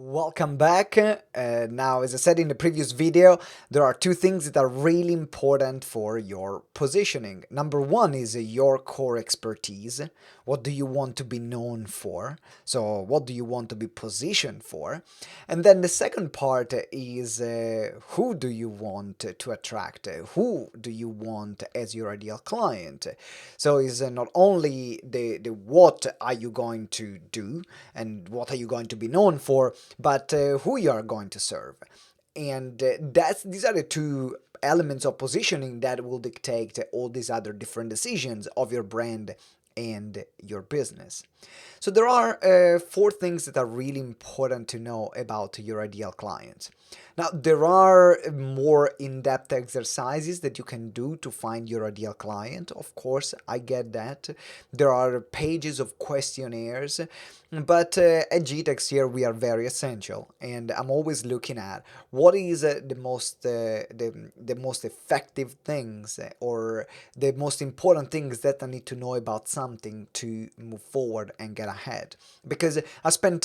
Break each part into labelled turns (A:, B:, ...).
A: Welcome back. Now, as I said in the previous video, there are two things that are really important for your positioning. Number one is your core expertise. What do you want to be known for? So, what do you want to be positioned for? And then the second part is who do you want to attract? Who do you want as your ideal client? So, is not only the what are you going to do and what are you going to be known for, but who you are going to serve. And these are the two elements of positioning that will dictate all these other different decisions of your brand and your business. So there are four things that are really important to know about your ideal clients. Now, there are more in-depth exercises that you can do to find your ideal client. Of course, I get that. There are pages of questionnaires, but at GTeX here we are very essential, and I'm always looking at what is the most effective things or the most important things that I need to know about something to move forward and get ahead. Because I spend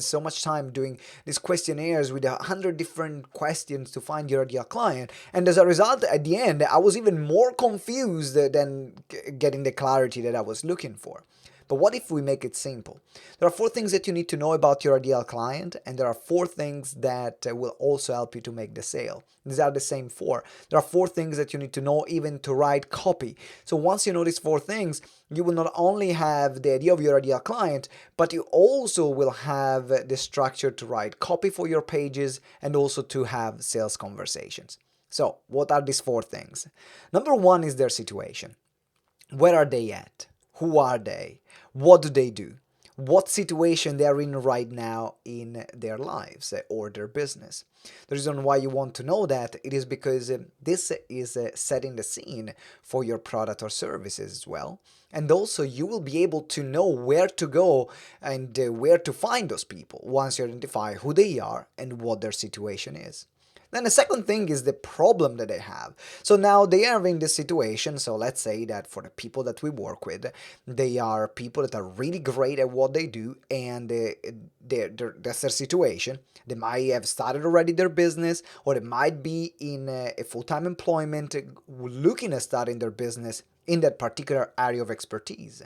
A: so much time doing these questionnaires with 100 different questions to find your ideal client, and as a result, at the end, I was even more confused than getting the clarity that I was looking for. But what if we make it simple? There are four things that you need to know about your ideal client, and there are four things that will also help you to make the sale. These are the same four. There are four things that you need to know even to write copy. So once you know these four things, you will not only have the idea of your ideal client, but you also will have the structure to write copy for your pages and also to have sales conversations. So what are these four things? Number one is their situation. Where are they at? Who are they? What do they do? What situation they are in right now in their lives or their business. The reason why you want to know that it is because this is setting the scene for your product or services as well. And also you will be able to know where to go and where to find those people once you identify who they are and what their situation is. Then the second thing is the problem that they have. So now they are in this situation. So let's say that for the people that we work with, they are people that are really great at what they do, and that's their situation. They might have started already their business, or they might be in a full-time employment looking at starting their business in that particular area of expertise.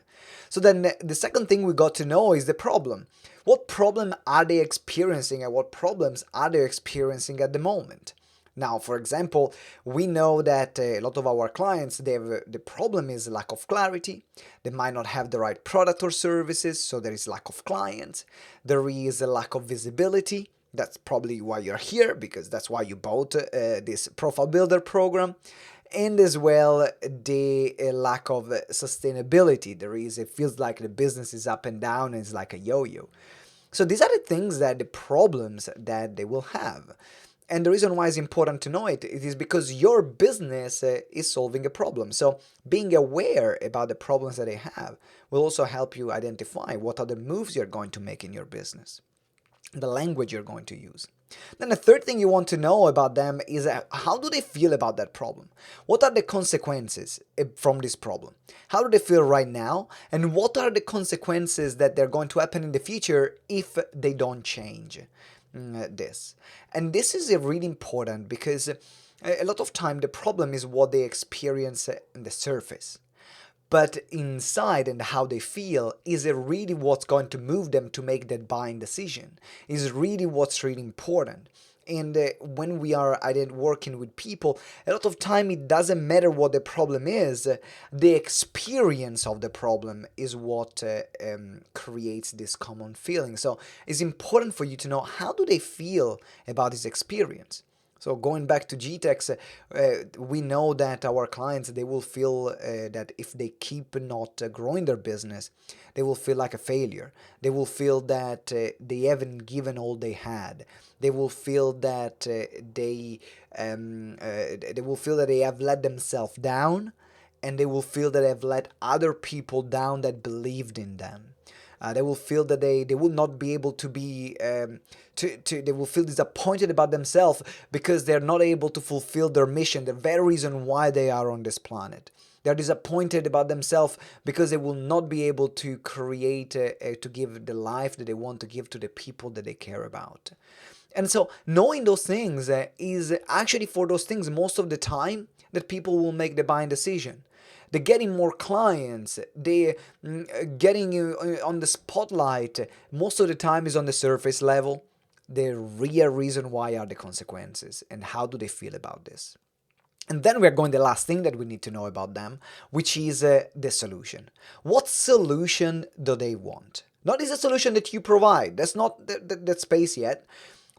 A: So then the second thing we got to know is the problem. What problem are they experiencing and what problems are they experiencing at the moment? Now, for example, we know that a lot of our clients, the problem is lack of clarity. They might not have the right product or services, so there is lack of clients. There is a lack of visibility. That's probably why you're here, because that's why you bought this profile builder program. And as well, the lack of sustainability. It feels like the business is up and down and it's like a yo-yo. So these are the things that the problems that they will have. And the reason why it's important to know it is because your business is solving a problem. So being aware about the problems that they have will also help you identify what are the moves you're going to make in your business, the language you're going to use. Then the third thing you want to know about them is how do they feel about that problem? What are the consequences from this problem? How do they feel right now? And what are the consequences that they're going to happen in the future if they don't change this? And this is really important because a lot of time the problem is what they experience on the surface. But inside and how they feel is really what's going to move them to make that buying decision, is really what's really important. And when we are working with people, a lot of time it doesn't matter what the problem is, the experience of the problem is what creates this common feeling. So it's important for you to know how do they feel about this experience. So going back to GTeX, we know that our clients, they will feel that if they keep not growing their business, they will feel like a failure. They will feel that they haven't given all they had. They will feel that they will feel that they have let themselves down, and they will feel that they have let other people down that believed in them. They will feel that they will not be able to be they will feel disappointed about themselves because they're not able to fulfill their mission, the very reason why they are on this planet. They're disappointed about themselves because they will not be able to create, to give the life that they want to give to the people that they care about. And so knowing those things is actually for those things most of the time that people will make the buying decision. They're getting more clients, they getting on the spotlight most of the time is on the surface level. The real reason why are the consequences and how do they feel about this. And then we're going the last thing that we need to know about them, which is the solution. What solution do they want? Not is a solution that you provide. That's not that space yet.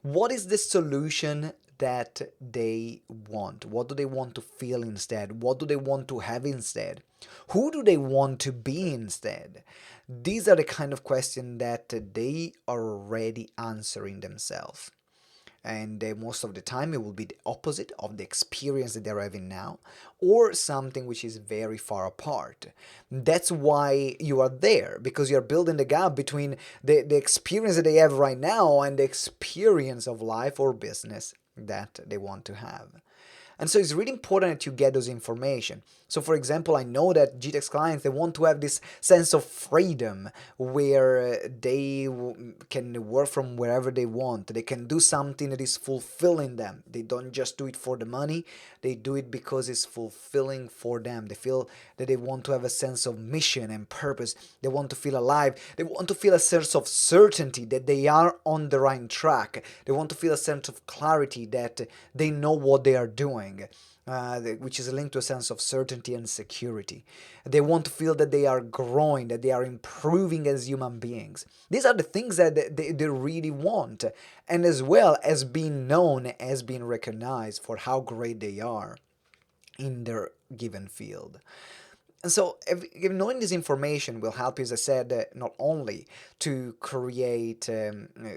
A: What is the solution that they want? What do they want to feel instead? What do they want to have instead? Who do they want to be instead? These are the kind of questions that they are already answering themselves. And most of the time it will be the opposite of the experience that they're having now, or something which is very far apart. That's why you are there, because you're building the gap between the experience that they have right now and the experience of life or business that they want to have. And so it's really important that you get those information. So for example, I know that GTeX clients, they want to have this sense of freedom where they can work from wherever they want. They can do something that is fulfilling them. They don't just do it for the money, they do it because it's fulfilling for them. They feel that they want to have a sense of mission and purpose. They want to feel alive. They want to feel a sense of certainty that they are on the right track. They want to feel a sense of clarity that they know what they are doing. Which is linked to a sense of certainty and security. They want to feel that they are growing, that they are improving as human beings. These are the things that they really want, and as well as being known, as being recognized for how great they are in their given field. And so if knowing this information will help you, as I said, not only to create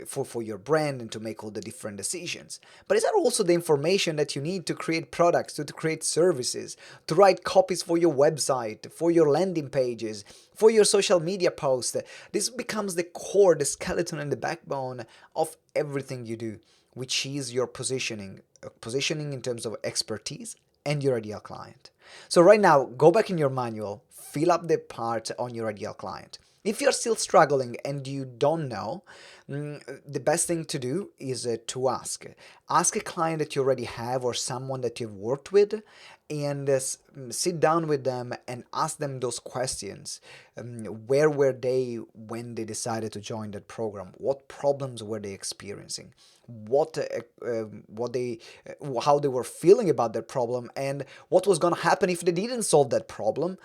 A: for your brand and to make all the different decisions, but is that also the information that you need to create products, to create services, to write copies for your website, for your landing pages, for your social media posts. This becomes the core, the skeleton and the backbone of everything you do, which is your positioning in terms of expertise and your ideal client. So right now, go back in your manual, fill up the part on your ideal client. If you're still struggling and you don't know, the best thing to do is to ask. Ask a client that you already have or someone that you've worked with, and sit down with them and ask them those questions. Where were they when they decided to join that program? What problems were they experiencing? How they were feeling about that problem, and what was going to happen if they didn't solve that problem,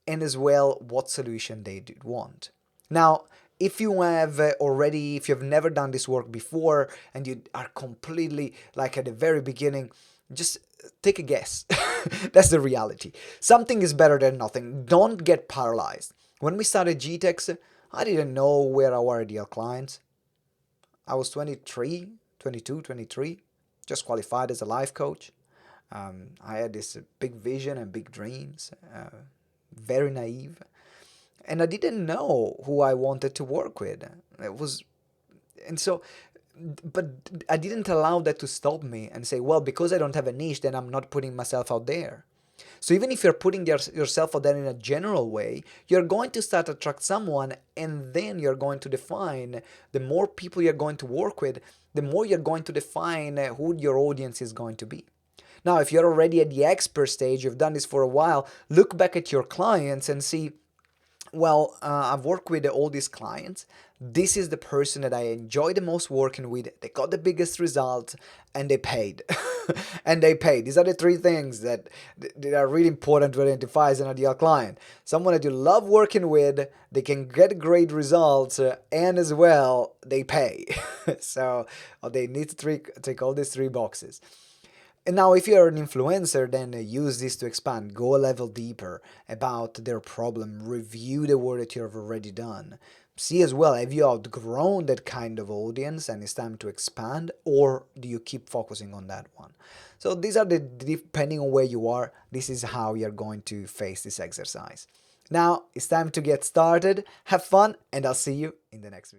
A: and as well what solution they did want. Now, if you have if you've never done this work before and you are completely like at the very beginning, just take a guess. That's the reality. Something is better than nothing. Don't get paralyzed. When we started GTeX, I didn't know where our ideal clients. I was 23, 22, 23, just qualified as a life coach. I had this big vision and big dreams, very naive. And I didn't know who I wanted to work with. And so, but I didn't allow that to stop me and say, well, because I don't have a niche, then I'm not putting myself out there. So even if you're putting yourself out there in a general way, you're going to start to attract someone, and then you're going to define the more people you're going to work with, the more you're going to define who your audience is going to be. Now, if you're already at the expert stage, you've done this for a while, look back at your clients and see, well, I've worked with all these clients. This is the person that I enjoy the most working with. They got the biggest results and they paid. And they paid. These are the three things that are really important to identify as an ideal client. Someone that you love working with, they can get great results, and as well, they pay. So they need to take all these three boxes. And now if you're an influencer, then use this to expand, go a level deeper about their problem, review the work that you've already done. See as well, have you outgrown that kind of audience and it's time to expand, or do you keep focusing on that one? So these are depending on where you are, this is how you're going to face this exercise. Now it's time to get started, have fun, and I'll see you in the next video.